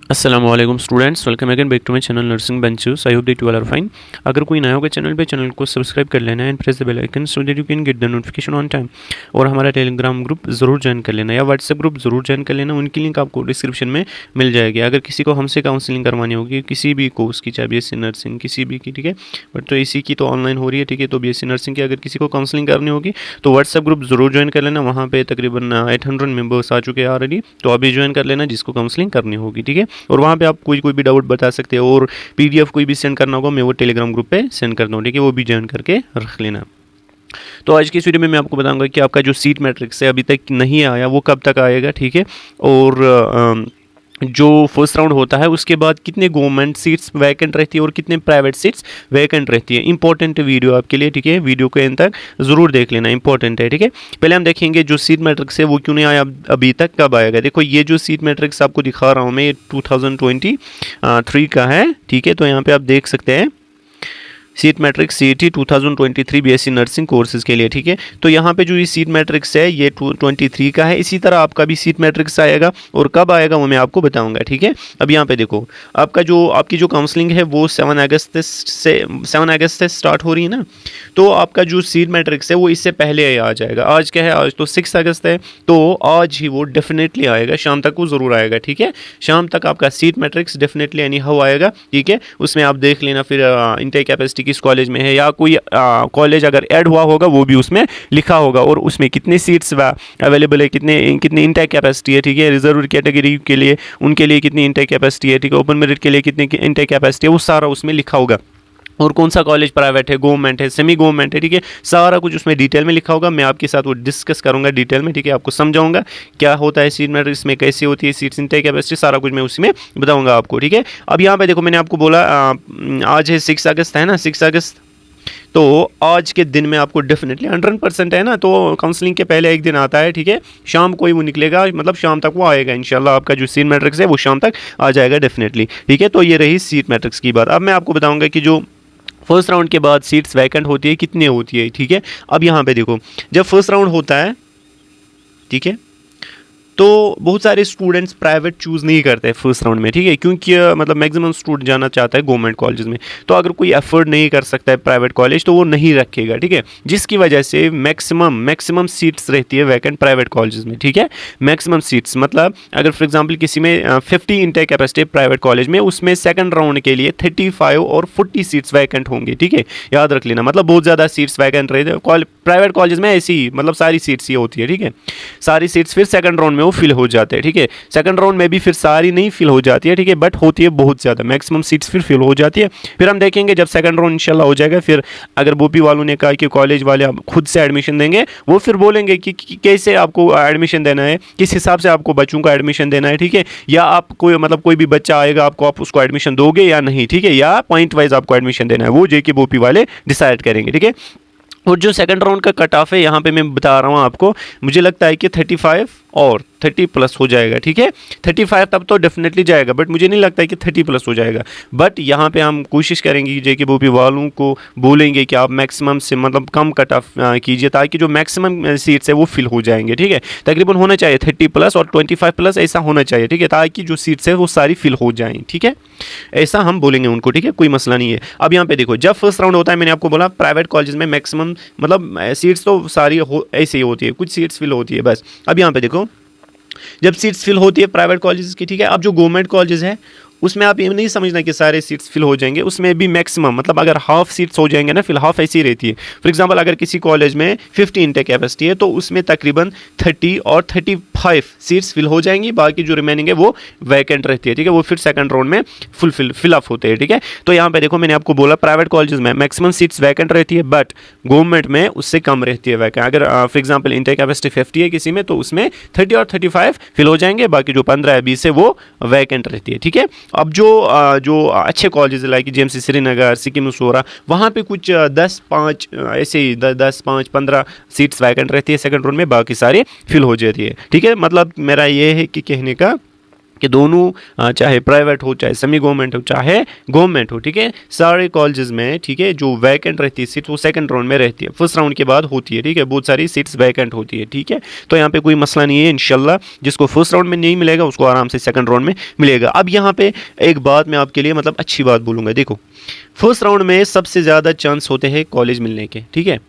अस्सलामुअलैकुम students, welcome again back to my channel nursing benches. I hope that you all are fine. अगर कोई नया होगा channel को सब्सक्राइब कर लेना and press the bell icon so that you can get the notification on time. और हमारा Telegram group ज़रूर ज्वाइन कर लेना या व्हाट्सएप ग्रुप ज़रूर ज्वाइन कर लेना, उनकी लिंक आपको डिस्क्रिप्शन में मिल जाएगी। अगर किसी को हमसे काउंसलिंग करवानी होगी किसी भी कोर्स की, चाहे BSc नर्सिंग किसी भी की, ठीक है, बट तो इसी की तो ऑनलाइन हो रही है, ठीक है। तो BSc नर्सिंग की अगर किसी को काउंसलिंग करनी होगी तो व्हाट्सएप ग्रुप ज़रूर ज्वाइन कर लेना। वहाँ पे तकरीबन 800 मेंबर्स आ चुके हैं ऑलरेडी, तो अभी ज्वाइन कर लेना जिसको काउंसलिंग करनी होगी, ठीक है। और वहाँ पे आप कोई भी डाउट बता सकते हो, और PDF कोई भी सेंड करना होगा मैं वो टेलीग्राम ग्रुप पे सेंड करता हूँ, ठीक है। वो भी ज्वाइन करके रख लेना। तो आज की इस वीडियो में मैं आपको बताऊंगा कि आपका जो सीट मैट्रिक्स है अभी तक नहीं आया वो कब तक आएगा, ठीक है। और जो फर्स्ट राउंड होता है उसके बाद कितने गवर्नमेंट सीट्स वैकेंट रहती है और कितने प्राइवेट सीट्स वैकेंट रहती है। इंपॉर्टेंट वीडियो आपके लिए, ठीक है। वीडियो को एंड तक ज़रूर देख लेना, इंपॉर्टेंट है, ठीक है। पहले हम देखेंगे जो सीट मैट्रिक्स है वो क्यों नहीं आया अभी तक, कब आएगा। देखो ये जो सीट मैट्रिक्स आपको दिखा रहा हूँ मैं, ये 2023 का है, ठीक है। तो यहाँ पे आप देख सकते हैं seat matrix CET 2023 BSc nursing courses के लिए, ठीक है। तो यहाँ पे जो ये सीट मैट्रिक्स है ये 23 का है। इसी तरह आपका भी सीट मैट्रिक्स आएगा, और कब आएगा वो मैं आपको बताऊंगा, ठीक है। अब यहाँ पे देखो आपकी जो काउंसलिंग है वो 7 अगस्त से स्टार्ट हो रही है ना। तो आपका जो सीट मैट्रिक्स है वो इससे पहले आ जाएगा। आज क्या है, आज तो 6 अगस्त है, तो आज ही वो डेफिनेटली आएगा, शाम तक वो ज़रूर आएगा, ठीक है। शाम तक आपका seat matrix definitely any how आएगा, ठीक है। उसमें आप देख लेना फिर इनटेक कैपेसिटी किस कॉलेज में है, या कोई कॉलेज अगर ऐड हुआ होगा वो भी उसमें लिखा होगा, और उसमें कितनी सीट्स अवेलेबल है, कितनी इनटेक कैपेसिटी है, ठीक है। रिजर्व कैटेगरी के लिए उनके लिए कितनी इनटेक कैपेसिटी है, ठीक है। ओपन मेरिट के लिए कितनी इनटेक कैपेसिटी है वो सारा उसमें लिखा होगा। और कौन सा कॉलेज प्राइवेट है, गवर्नमेंट है, सेमी गवर्नमेंट है, ठीक है। सारा कुछ उसमें डिटेल में लिखा होगा। मैं आपके साथ वो डिस्कस करूंगा डिटेल में, ठीक है। आपको समझाऊंगा क्या होता है सीट मैट्रिक्स में, कैसे होती है सीट्स इनटेक कैपेसिटी, सारा कुछ मैं उसमें बताऊंगा आपको, ठीक है। अब यहाँ पे देखो मैंने आपको बोला आज है 6 अगस्त है ना, 6 अगस्त। तो आज के दिन में आपको डेफिनेटली 100% है ना, तो काउंसलिंग के पहले एक दिन आता है, ठीक है। शाम को ही वो निकलेगा, मतलब शाम तक वो आएगा इंशाल्लाह। आपका जो सीट मैट्रिक्स है वो शाम तक आ जाएगा डेफिनेटली, ठीक है। तो ये रही सीट मैट्रिक्स की बात। अब मैं आपको बताऊंगा कि जो फर्स्ट राउंड के बाद सीट्स वैकेंट होती है कितनी होती है, ठीक है। अब यहाँ पे देखो जब फर्स्ट राउंड होता है, ठीक है, तो बहुत सारे स्टूडेंट्स प्राइवेट चूज़ नहीं करते फर्स्ट राउंड में, ठीक है, क्योंकि मतलब मैक्सिमम स्टूडेंट जाना चाहता है गवर्नमेंट कॉलेज में। तो अगर कोई अफोर्ड नहीं कर सकता है प्राइवेट कॉलेज तो वो नहीं रखेगा, ठीक है। जिसकी वजह से मैक्सिमम सीट्स रहती है वैकेंट प्राइवेट कॉलेज में, ठीक है। मैक्सिमम सीट्स मतलब अगर फॉर एग्जाम्पल किसी में 50 इनटेक कैपेसिटी प्राइवेट कॉलेज में, उसमें सेकंड राउंड के लिए 35 और 40 सीट्स वैकेंट होंगी, ठीक है। याद रख लेना, मतलब बहुत ज़्यादा सीट्स वैकेंट रहते हैं प्राइवेट कॉलेज में, ऐसी मतलब सारी सीट्स ये होती है, ठीक है। सारी सीट्स फिर सेकंड राउंड में फिल हो जाते हैं, ठीक है। सेकंड राउंड में भी फिर सारी नहीं फिल हो जाती है, ठीक है, बट होती है बहुत ज़्यादा, मैक्सिमम सीट्स फिर फिल हो जाती है। फिर हम देखेंगे जब सेकंड राउंड इंशाल्लाह हो जाएगा, फिर अगर बोपी वालों ने कहा कि कॉलेज वाले आप खुद से एडमिशन देंगे, वो फिर बोलेंगे कि कैसे आपको एडमिशन देना है, किस हिसाब से आपको बच्चों का एडमिशन देना है, ठीक है। या आप कोई भी बच्चा आएगा आपको, आप उसको एडमिशन दोगे या नहीं, ठीक है, या पॉइंट वाइज आपको एडमिशन देना है, वो जेके बोपी वाले डिसाइड करेंगे, ठीक है। और जो सेकंड राउंड का कट ऑफ है यहाँ पे मैं बता रहा हूँ आपको, मुझे लगता है कि 35 और 30 प्लस हो जाएगा, ठीक है। 35 तब तो डेफिनेटली जाएगा, बट मुझे नहीं लगता है कि 30 प्लस हो जाएगा। बट यहाँ पे हम कोशिश करेंगे कि जेके बोपी वालों को बोलेंगे कि आप मैक्सिमम से मतलब कम कट ऑफ कीजिए, ताकि जो मैक्सिमम सीट्स है वो फिल हो जाएंगे, ठीक है। तकरीबन होना चाहिए 30 प्लस और 25 प्लस, ऐसा होना चाहिए, ठीक है, ताकि जो सीट्स है वो सारी फिल हो जाएँ, ठीक है। ऐसा हम बोलेंगे उनको, ठीक है, कोई मसला नहीं है। अब यहाँ पे देखो जब फर्स्ट राउंड होता है, मैंने आपको बोला प्राइवेट कॉलेज में मैक्सिमम मतलब सीट्स तो सारी ऐसे ही होती है, कुछ सीट्स फिल होती है बस। अब यहाँ पे देखो जब सीट्स फिल होती है प्राइवेट कॉलेजेस की, ठीक है। अब जो गवर्नमेंट कॉलेजेस है उसमें आप ये नहीं समझना कि सारे सीट्स फिल हो जाएंगे, उसमें भी मैक्सिमम मतलब अगर हाफ सीट्स हो जाएंगे ना, फिल हाफ ऐसी रहती है। फॉर एग्जांपल अगर किसी कॉलेज में 50 इनटेक कैपेसिटी है तो उसमें तकरीबन 30 और 35 सीट्स फिल हो जाएंगी, बाकी जो रिमेनिंग है वो वैकेंट रहती है, ठीक है। वो फिर सेकंड राउंड में फिल अप होते हैं, ठीक है। तो यहाँ पे देखो मैंने आपको बोला प्राइवेट कॉलेज में मैक्सिमम सीट्स वैकेंट रहती है, बट गवर्नमेंट में उससे कम रहती है वैकेंट। अगर फॉर एग्जाम्पल इनटेक कैपेसिटी 50 है किसी में, तो उसमें 30 और 35 फिल हो जाएंगे, बाकी जो 15 या 20 है वो वैकेंट रहती है, ठीक है। अब जो अच्छे कॉलेज लाइक JMC श्रीनगर, सिक्किम मसूरा, वहाँ पे कुछ 10-5 ऐसे ही 10-5-15 सीट्स वैकेंट रहती है सेकंड राउंड में, बाकी सारे फिल हो जाती है, ठीक है। मतलब मेरा ये है कि कहने का कि दोनों चाहे प्राइवेट हो, चाहे सेमी गवर्नमेंट हो, चाहे गवर्नमेंट हो, ठीक है, सारे कॉलेजेस में, ठीक है, जो वैकेंट रहती है सीट वो सेकंड राउंड में रहती है, फर्स्ट राउंड के बाद होती है, ठीक है, बहुत सारी सीट्स वैकेंट होती है, ठीक है। तो यहाँ पे कोई मसला नहीं है, इंशाल्लाह जिसको फर्स्ट राउंड में नहीं मिलेगा उसको आराम से सेकंड राउंड में मिलेगा। अब यहाँ पे एक बात मैं आपके लिए मतलब अच्छी बात बोलूँगा, देखो फर्स्ट राउंड में सबसे ज़्यादा चांस होते हैं कॉलेज मिलने के, ठीक है,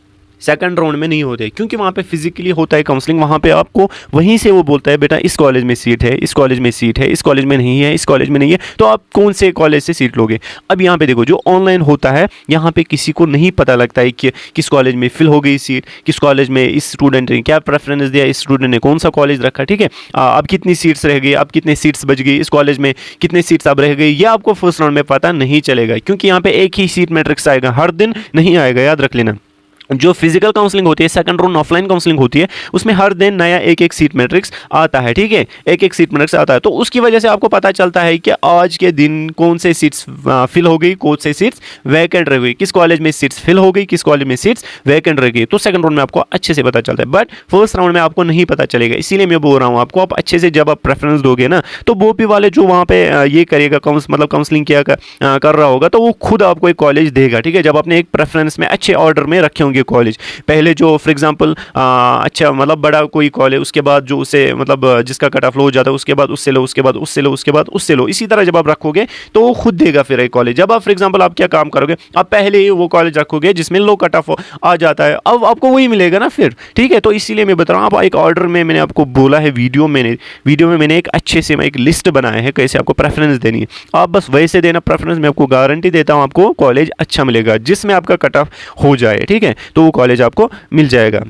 सेकंड राउंड में नहीं होते, क्योंकि वहाँ पे फिजिकली होता है काउंसलिंग, वहाँ पे आपको वहीं से वो बोलता है बेटा इस कॉलेज में सीट है, इस कॉलेज में सीट है, इस कॉलेज में नहीं है, इस कॉलेज में नहीं है, तो आप कौन से कॉलेज से सीट लोगे। अब यहाँ पे देखो जो ऑनलाइन होता है यहाँ पे किसी को नहीं पता लगता है कि किस कॉलेज में फिल हो गई सीट, किस कॉलेज में इस स्टूडेंट ने क्या प्रेफरेंस दिया, इस स्टूडेंट ने कौन सा कॉलेज रखा, ठीक है, अब कितनी सीट्स रह गई, अब कितने सीट्स बच गई, इस कॉलेज में कितने सीट्स अब रह गई, ये आपको फर्स्ट राउंड में पता नहीं चलेगा, क्योंकि यहाँ पे एक ही सीट मैट्रिक्स आएगा, हर दिन नहीं आएगा, याद रख लेना। जो फिजिकल काउंसलिंग होती है, सेकंड राउंड ऑफलाइन काउंसलिंग होती है, उसमें हर दिन नया एक एक सीट मैट्रिक्स आता है, ठीक है, एक एक सीट मैट्रिक्स आता है, तो उसकी वजह से आपको पता चलता है कि आज के दिन कौन से सीट्स फिल हो गई, कौन से सीट्स वैकेंट रह गई, किस कॉलेज में सीट्स फिल हो गई, किस कॉलेज में सीट्स वैकेंट रह गई, तो सेकंड राउंड में आपको अच्छे से पता चलता है, बट फर्स्ट राउंड में आपको नहीं पता चलेगा। इसीलिए मैं बोल रहा हूँ आपको, आप अच्छे से जब आप प्रेफरेंस दोगे ना, तो बोपी वाले जो वहाँ पे ये करेगा मतलब काउंसलिंग किया कर रहा होगा, तो वो खुद आपको एक कॉलेज देगा, ठीक है, जब आपने एक प्रेफरेंस में अच्छे ऑर्डर में रखे होंगे कॉलेज, पहले जो फॉर एग्जांपल अच्छा मतलब बड़ा कोई कॉलेज, उसके बाद जो उसे मतलब जिसका कट ऑफ लो हो जाता है, उसके बाद उससे लो, उसके बाद उससे लो, उसके बाद उससे लो, इसी तरह जब आप रखोगे तो वो खुद देगा फिर एक कॉलेज। जब आप फॉर एग्जांपल आप क्या काम करोगे, आप पहले ही वो कॉलेज रखोगे जिसमें लो कट ऑफ आ जाता है, अब आपको वही मिलेगा ना फिर, ठीक है। तो इसीलिए मैं बता रहा हूँ, आप एक ऑर्डर में मैंने आपको बोला है, वीडियो में मैंने एक अच्छे से एक लिस्ट बनाया है कैसे आपको प्रेफरेंस देनी है, आप बस वैसे देना प्रेफरेंस। मैं आपको गारंटी देता हूँ आपको कॉलेज अच्छा मिलेगा जिसमें आपका कट ऑफ हो जाए, ठीक है, तो वो कॉलेज आपको मिल जाएगा।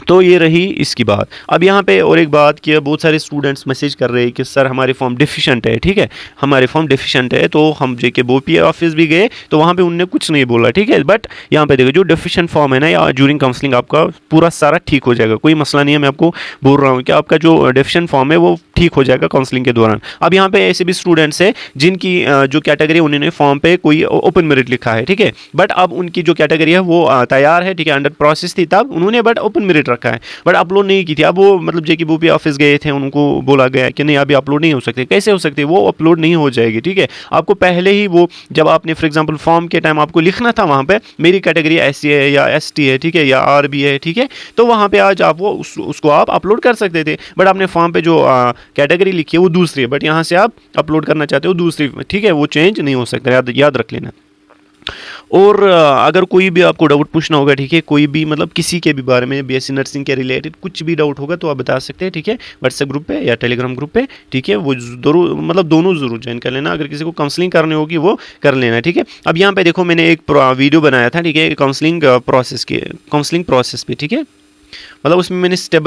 तो ये रही इसकी बात। अब यहाँ पे और एक बात कि बहुत सारे स्टूडेंट्स मैसेज कर रहे हैं कि सर हमारे फॉर्म डिफिशेंट है, ठीक है, हमारे फॉर्म डिफिशेंट है, तो हम जेके बोपी ऑफिस भी गए तो वहाँ पे उनने कुछ नहीं बोला, ठीक है, बट यहाँ पे देखो जो डिफिशेंट फॉर्म है ना, या ड्यूरिंग काउंसलिंग आपका पूरा सारा ठीक हो जाएगा, कोई मसला नहीं है। मैं आपको बोल रहा हूँ कि आपका जो डिफिशेंट फॉर्म है वो ठीक हो जाएगा काउंसलिंग के दौरान। अब यहाँ पे ऐसे भी स्टूडेंट्स हैं जिनकी जो कैटेगरी उन्होंने फॉर्म पे कोई ओपन मेरिट लिखा है, ठीक है, बट अब उनकी जो कैटेगरी है वो तैयार है, ठीक है, अंडर प्रोसेस थी तब उन्होंने, बट ओपन मेरिट रखा है, बट अपलोड नहीं की थी। अब वो मतलब जेके बोपी ऑफिस गए थे, उनको बोला गया कि नहीं अभी अपलोड नहीं हो सकते। कैसे हो सकते, वो अपलोड नहीं हो जाएगी, ठीक है। आपको पहले ही वो जब आपने फॉर एग्जांपल फॉर्म के टाइम आपको लिखना था वहाँ पे मेरी कैटेगरी SC है या ST है, ठीक है, या RB है, ठीक है, तो वहाँ पे आज आप वो उसको आप अपलोड कर सकते थे, बट आपने फॉर्म पे जो कैटेगरी लिखी है वो दूसरी है, बट यहाँ से आप अपलोड करना चाहते हो दूसरी, ठीक है, वो चेंज नहीं हो सकता, याद रख लेना। और अगर कोई भी आपको डाउट पूछना होगा, ठीक है, कोई भी मतलब किसी के भी बारे में BSc नर्सिंग के रिलेटेड कुछ भी डाउट होगा तो आप बता सकते हैं, ठीक है, व्हाट्सएप ग्रुप पे या टेलीग्राम ग्रुप पे, ठीक है, वो जरूर मतलब दोनों जरूर ज्वाइन कर लेना। अगर किसी को काउंसलिंग करनी होगी वो कर लेना, ठीक है। अब यहाँ पे देखो मैंने एक वीडियो बनाया था, ठीक है, काउंसलिंग प्रोसेस पे, ठीक है, मतलब उसमें मैंने स्टेप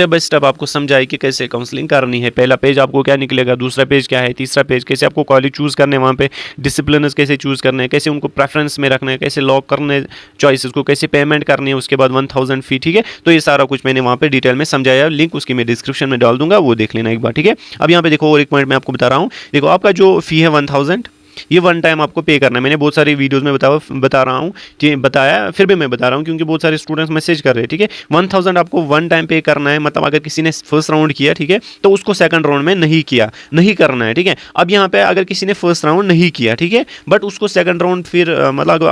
बाय स्टेप आपको समझाई कि कैसे काउंसलिंग करनी है। पहला पेज आपको क्या निकलेगा, दूसरा पेज क्या है, तीसरा पेज कैसे आपको कॉलेज चूज़ करने, वहाँ पे डिसिप्लिनर्स कैसे चूज़ करने हैं, कैसे उनको प्रेफरेंस में रखना है, कैसे लॉक करने चॉइसेस को, कैसे पेमेंट करनी है, उसके बाद 1000 फी, ठीक है। तो ये सारा कुछ मैंने वहाँ पे डिटेल में समझाया, लिंक उसकी मैं डिस्क्रिप्शन में डाल दूंगा, वो देख लेना एक बार, ठीक है। अब यहाँ पे देखो और एक पॉइंट मैं आपको बता रहा हूँ, देखो आपका जो फी है 1000 ये वन टाइम आपको पे करना है। मैंने बहुत सारी वीडियोस में बता रहा हूँ, बताया, फिर भी मैं बता रहा हूँ क्योंकि बहुत सारे स्टूडेंट्स मैसेज कर रहे हैं, ठीक है। 1000 आपको वन टाइम पे करना है, मतलब अगर किसी ने फर्स्ट राउंड किया, ठीक है, तो उसको सेकंड राउंड में नहीं करना है, ठीक है। अब यहाँ पे अगर किसी ने फर्स्ट राउंड नहीं किया, ठीक है, बट उसको सेकंड राउंड फिर मतलब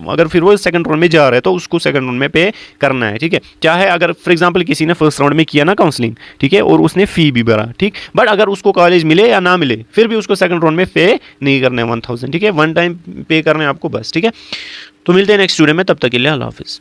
अगर फिर वो सेकंड राउंड में जा रहा है तो उसको सेकंड राउंड में पे करना है, ठीक है। चाहे अगर फॉर एग्जाम्पल किसी ने फर्स्ट राउंड में किया ना काउंसलिंग, ठीक है, और उसने फी भी भरा, ठीक, बट अगर उसको कॉलेज मिले या ना मिले फिर भी उसको सेकंड राउंड में पे नहीं करना है 1000, ठीक है, वन टाइम पे करना है आपको बस, ठीक है। तो मिलते हैं नेक्स्ट वीडियो में, तब तक के लिए अल्लाह हाफिज़।